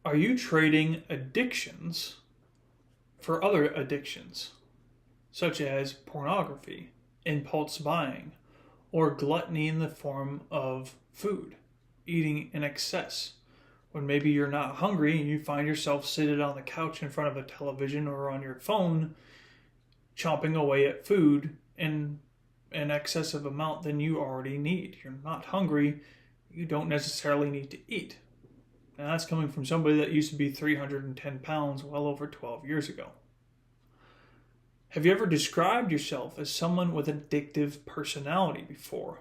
Are you trading addictions for other addictions, such as pornography, impulse buying, or gluttony in the form of food, eating in excess? When maybe you're not hungry and you find yourself seated on the couch in front of a television or on your phone, chomping away at food in an excessive amount than you already need. You're not hungry, you don't necessarily need to eat. Now that's coming from somebody that used to be 310 pounds well over 12 years ago. Have you ever described yourself as someone with addictive personality before?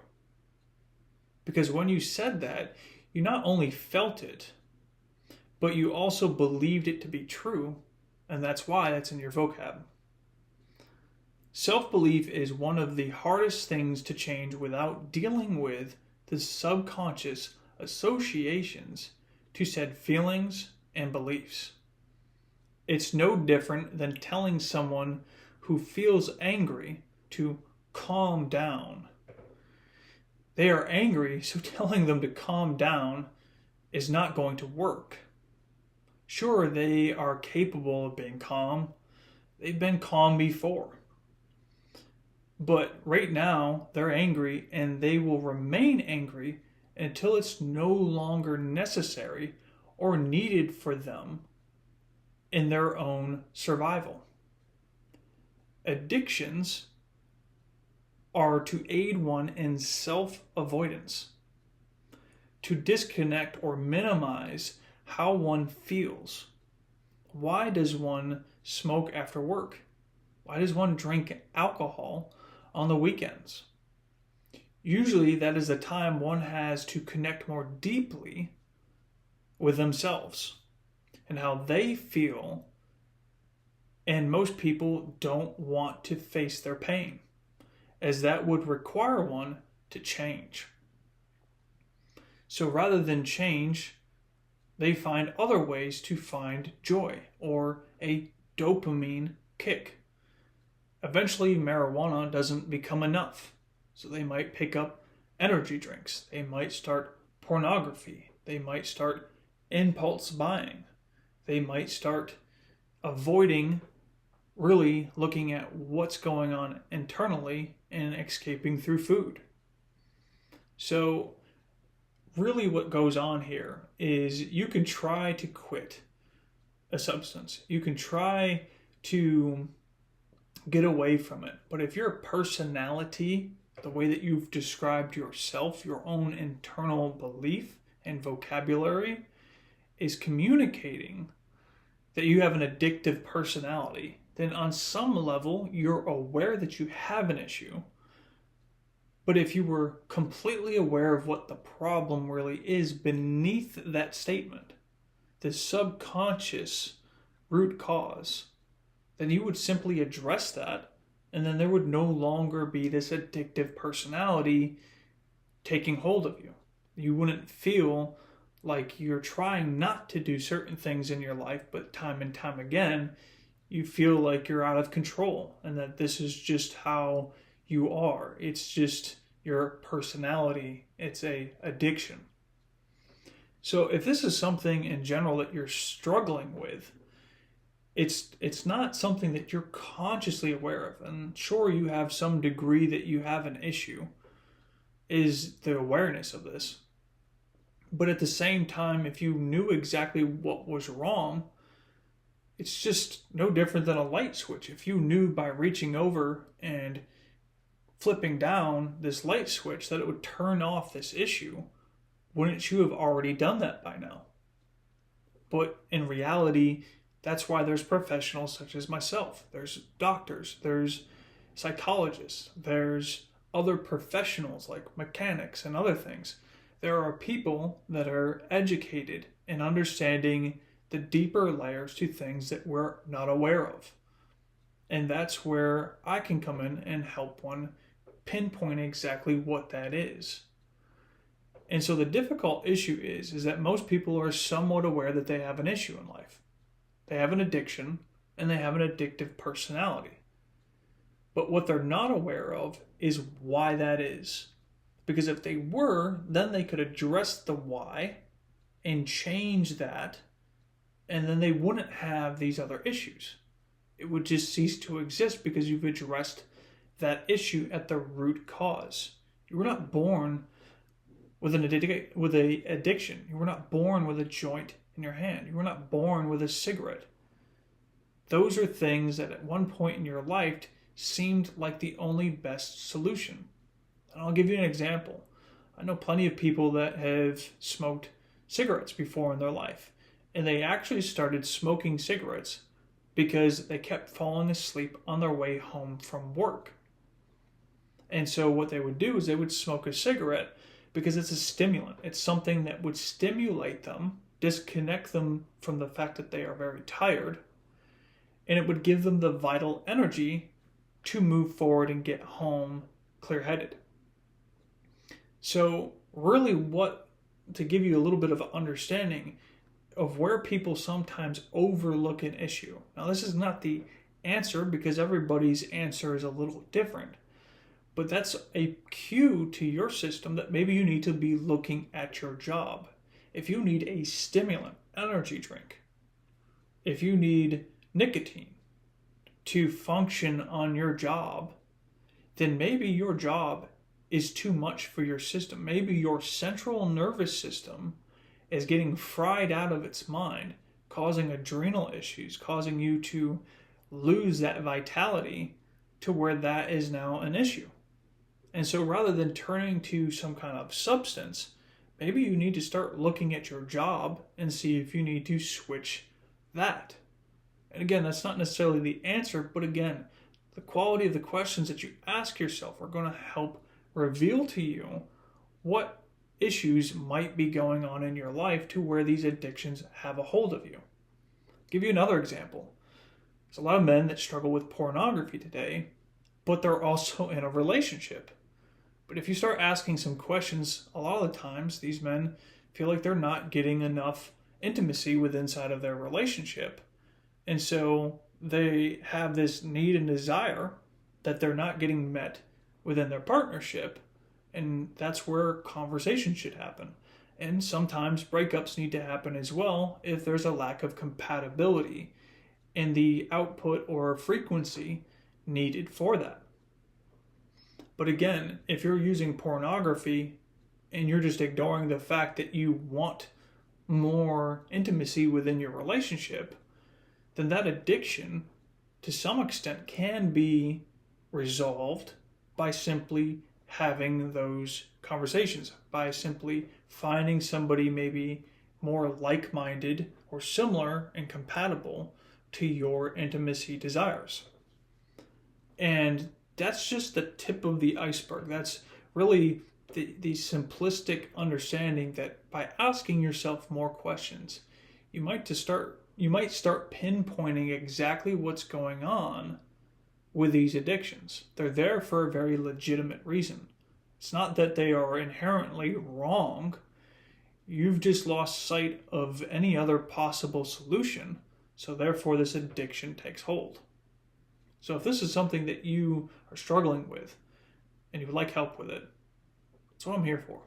Because when you said that, you not only felt it, but you also believed it to be true, and that's why that's in your vocab. Self-belief is one of the hardest things to change without dealing with the subconscious associations to said feelings and beliefs. It's no different than telling someone who feels angry to calm down. They are angry, so telling them to calm down is not going to work. Sure, they are capable of being calm. They've been calm before. But right now, they're angry and they will remain angry until it's no longer necessary or needed for them in their own survival. Addictions are to aid one in self-avoidance, to disconnect or minimize how one feels. Why does one smoke after work? Why does one drink alcohol on the weekends? Usually that is the time one has to connect more deeply with themselves and how they feel, and most people don't want to face their pain, as that would require one to change. So rather than change, they find other ways to find joy or a dopamine kick. Eventually, marijuana doesn't become enough, so they might pick up energy drinks. They might start pornography. They might start impulse buying. They might start avoiding really looking at what's going on internally and escaping through food. So really what goes on here is you can try to quit a substance. You can try to get away from it. But if your personality, the way that you've described yourself, your own internal belief and vocabulary is communicating that you have an addictive personality, then on some level you're aware that you have an issue. But if you were completely aware of what the problem really is beneath that statement, the subconscious root cause, then you would simply address that, and then there would no longer be this addictive personality taking hold of you. You wouldn't feel like you're trying not to do certain things in your life, but time and time again, you feel like you're out of control and that this is just how you are. It's just your personality. It's a addiction. So if this is something in general that you're struggling with, it's not something that you're consciously aware of. And sure, you have some degree that you have an issue, is the awareness of this. But at the same time, if you knew exactly what was wrong, it's just no different than a light switch. If you knew by reaching over and flipping down this light switch that it would turn off this issue, wouldn't you have already done that by now? But in reality, that's why there's professionals such as myself. There's doctors, there's psychologists, there's other professionals like mechanics and other things. There are people that are educated in understanding the deeper layers to things that we're not aware of. And that's where I can come in and help one pinpoint exactly what that is. And so the difficult issue is that most people are somewhat aware that they have an issue in life. They have an addiction and they have an addictive personality. But what they're not aware of is why that is. Because if they were, then they could address the why and change that and then they wouldn't have these other issues. It would just cease to exist because you've addressed that issue at the root cause. You were not born with an addiction. You were not born with a joint in your hand. You were not born with a cigarette. Those are things that at one point in your life seemed like the only best solution. And I'll give you an example. I know plenty of people that have smoked cigarettes before in their life, and they actually started smoking cigarettes because they kept falling asleep on their way home from work. And so what they would do is they would smoke a cigarette because it's a stimulant. It's something that would stimulate them, disconnect them from the fact that they are very tired, and it would give them the vital energy to move forward and get home clear-headed. So really to give you a little bit of understanding of where people sometimes overlook an issue. Now, this is not the answer because everybody's answer is a little different, but that's a cue to your system that maybe you need to be looking at your job. If you need a stimulant, energy drink, if you need nicotine to function on your job, then maybe your job is too much for your system. Maybe your central nervous system is getting fried out of its mind, causing adrenal issues, causing you to lose that vitality to where that is now an issue. And so rather than turning to some kind of substance, maybe you need to start looking at your job and see if you need to switch that. And again, that's not necessarily the answer, but again, the quality of the questions that you ask yourself are going to help reveal to you what issues might be going on in your life to where these addictions have a hold of you. I'll give you another example. There's a lot of men that struggle with pornography today, but they're also in a relationship. But if you start asking some questions, a lot of the times these men feel like they're not getting enough intimacy with inside of their relationship. And so they have this need and desire that they're not getting met within their partnership. And that's where conversation should happen. And sometimes breakups need to happen as well if there's a lack of compatibility in the output or frequency needed for that. But again, if you're using pornography and you're just ignoring the fact that you want more intimacy within your relationship, then that addiction, to some extent, can be resolved by simply having those conversations, by simply finding somebody maybe more like-minded or similar and compatible to your intimacy desires. And that's just the tip of the iceberg. That's really the simplistic understanding that by asking yourself more questions, you might start pinpointing exactly what's going on with these addictions. They're there for a very legitimate reason. It's not that they are inherently wrong. You've just lost sight of any other possible solution, so therefore this addiction takes hold. So if this is something that you are struggling with and you would like help with it, that's what I'm here for.